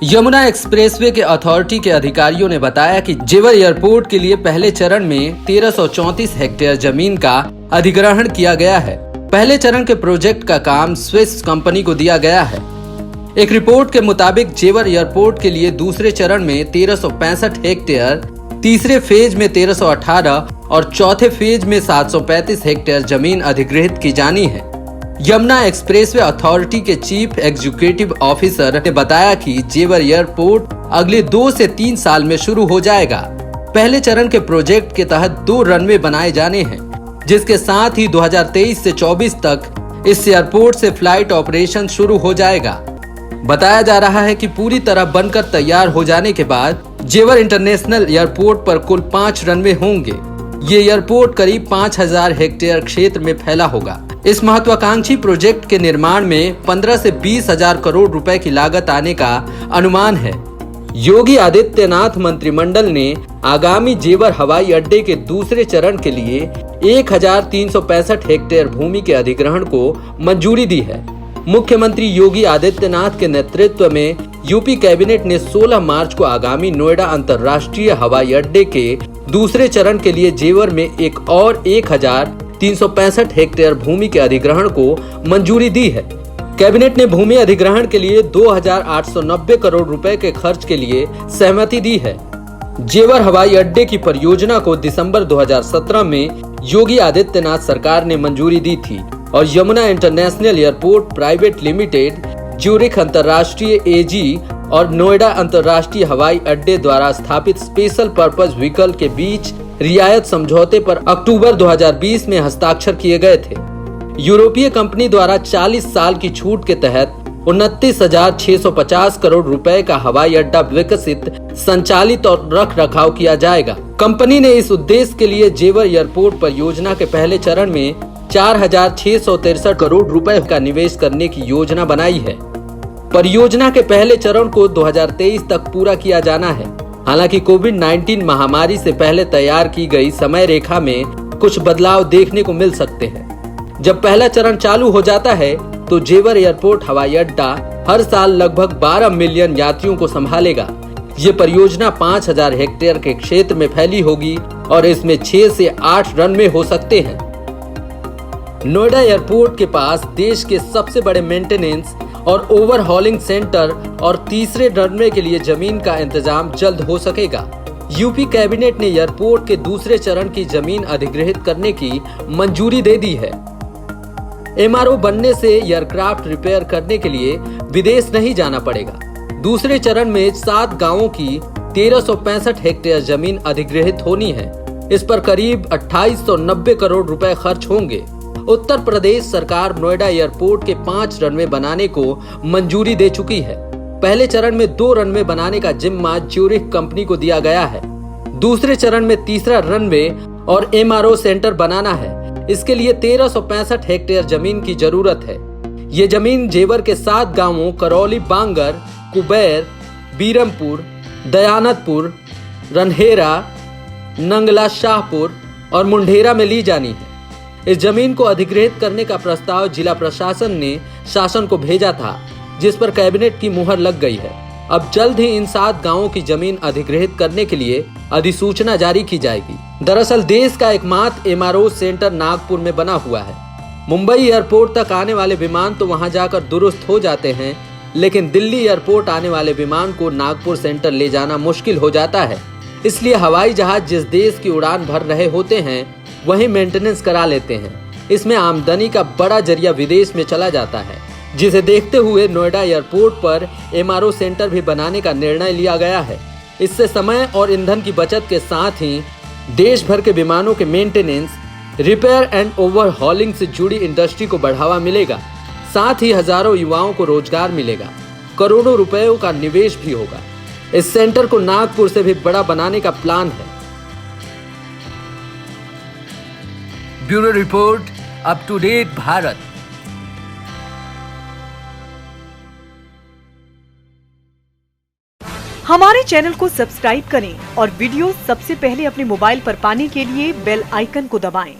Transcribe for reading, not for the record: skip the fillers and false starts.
Yamuna expressway के authority के अधिकारियों ने बताया कि जेवर एयरपोर्ट के लिए पहले चरण में 1334 हेक्टेयर जमीन का अधिग्रहण किया गया है। पहले चरण के प्रोजेक्ट का काम स्विस कंपनी को दिया गया है। एक रिपोर्ट के मुताबिक जेवर एयरपोर्ट के लिए दूसरे चरण में 1365 हेक्टेयर, तीसरे फेज में 1318 और चौथे फेज में 735 हेक्टेयर जमीन अधिग्रहित की जानी है। यमुना एक्सप्रेसवे अथॉरिटी के चीफ एग्जीक्यूटिव ऑफिसर ने बताया कि जेवर एयरपोर्ट अगले 2 से 3 साल में शुरू हो जाएगा। पहले चरण के प्रोजेक्ट के तहत 2 रनवे बनाए जाने हैं, जिसके साथ ही 2023 से 24 तक इस एयरपोर्ट से फ्लाइट ऑपरेशन शुरू हो जाएगा। बताया जा रहा है कि पूरी तरह बनकर तैयार हो जाने के बाद जेवर इंटरनेशनल एयरपोर्ट पर कुल 5 रनवे होंगे। ये एयरपोर्ट करीब 5000 हेक्टेयर क्षेत्र में फैला होगा। इस महत्वाकांक्षी प्रोजेक्ट के निर्माण में 15 से 20 हजार करोड़ रुपए की लागत आने का अनुमान है। योगी आदित्यनाथ मंत्रिमंडल ने आगामी जेवर हवाई अड्डे के दूसरे चरण के लिए 1365 हेक्टेयर भूमि के अधिग्रहण को मंजूरी दी है। मुख्यमंत्री योगी आदित्यनाथ के नेतृत्व में यूपी कैबिनेट ने 16 मार्च को आगामी नोएडा अंतर्राष्ट्रीय हवाई अड्डे के दूसरे चरण के लिए जेवर में एक और 1365 हेक्टेयर भूमि के अधिग्रहण को मंजूरी दी है। कैबिनेट ने भूमि अधिग्रहण के लिए 2890 करोड़ रुपए के खर्च के लिए सहमति दी है। जेवर हवाई अड्डे की परियोजना को दिसंबर 2017 में योगी आदित्यनाथ सरकार ने मंजूरी दी थी और Yamuna international airport private limited, Zurich अंतर्राष्ट्रीय एजी और नोएडा अंतर्राष्ट्रीय हवाई अड्डे द्वारा स्थापित स्पेशल पर्पज व्हीकल के बीच रियायत समझौते पर अक्टूबर 2020 में हस्ताक्षर किए गए थे। यूरोपीय कंपनी द्वारा 40 साल की छूट के तहत 29,650 करोड़ रुपए का हवाई अड्डा विकसित, संचालित और रख रखाव किया जाएगा। कंपनी ने इस उद्देश्य के लिए जेवर एयरपोर्ट परियोजना के पहले चरण में 4,663 करोड़ रुपए का निवेश करने की योजना बनाई है। परियोजना के पहले चरण को 2023 तक पूरा किया जाना है। हालांकि कोविड-19 महामारी से पहले तैयार की गई समय रेखा में कुछ बदलाव देखने को मिल सकते हैं। जब पहला चरण चालू हो जाता है तो जेवर एयरपोर्ट हवाई अड्डा हर साल लगभग 12 मिलियन यात्रियों को संभालेगा। ये परियोजना 5000 हेक्टेयर के क्षेत्र में फैली होगी और इसमें 6 से 8 रनवे हो सकते हैं। नोएडा एयरपोर्ट के पास देश के सबसे बड़े मेंटेनेंस और ओवरहॉलिंग सेंटर और तीसरे रनवे के लिए जमीन का इंतजाम जल्द हो सकेगा। यूपी कैबिनेट ने एयरपोर्ट के दूसरे चरण की जमीन अधिग्रहित करने की मंजूरी दे दी है। एमआरओ बनने से एयरक्राफ्ट रिपेयर करने के लिए विदेश नहीं जाना पड़ेगा। दूसरे चरण में 7 गांवों की 1365 हेक्टेयर जमीन अधिग्रहित होनी है। इस पर करीब 2890 करोड़ रुपए खर्च होंगे। उत्तर प्रदेश सरकार नोएडा एयरपोर्ट के 5 रनवे बनाने को मंजूरी दे चुकी है। पहले चरण में 2 रनवे बनाने का जिम्मा ज्यूरिख कंपनी को दिया गया है। दूसरे चरण में तीसरा रनवे और एमआरओ सेंटर बनाना है। इसके लिए 1365 हेक्टेयर जमीन की जरूरत है। ये जमीन जेवर के 7 गांवों करौली, बांगर, कुबेर, बीरमपुर, दयानतपुर, रनहेरा, नंगला, शाहपुर और मुंडेरा में ली जानी है। इस जमीन को अधिग्रहित करने का प्रस्ताव जिला प्रशासन ने शासन को भेजा था, जिस पर कैबिनेट की मुहर लग गई है। अब जल्द ही इन 7 गांवों की जमीन अधिग्रहित करने के लिए अधिसूचना जारी की जाएगी। दरअसल देश का एकमात्र एमआरओ सेंटर नागपुर में बना हुआ है। मुंबई एयरपोर्ट तक आने वाले विमान तो वहां जाकर दुरुस्त हो जाते हैं, लेकिन दिल्ली एयरपोर्ट आने वाले विमान को नागपुर सेंटर ले जाना मुश्किल हो जाता है। इसलिए हवाई जहाज जिस देश की उड़ान भर रहे होते हैं वहीं मेंटेनेंस करा लेते हैं। इसमें आमदनी का बड़ा जरिया विदेश में चला जाता है, जिसे देखते हुए नोएडा एयरपोर्ट पर एमआरओ सेंटर भी बनाने का निर्णय लिया गया है। इससे समय और ईंधन की बचत के साथ ही देश भर के विमानों के मेंटेनेंस, रिपेयर एंड ओवरहॉलिंग से जुड़ी इंडस्ट्री को बढ़ावा मिलेगा। साथ ही हजारों युवाओं को रोजगार मिलेगा। करोड़ों रुपयों का निवेश भी होगा। इस सेंटर को नागपुर से भी बड़ा बनाने का प्लान है। Bureau report, up to date Bharat. हमारे चैनल को सब्सक्राइब करें और वीडियो सबसे पहले अपने मोबाइल पर पाने के लिए बेल आइकन को दबाएं।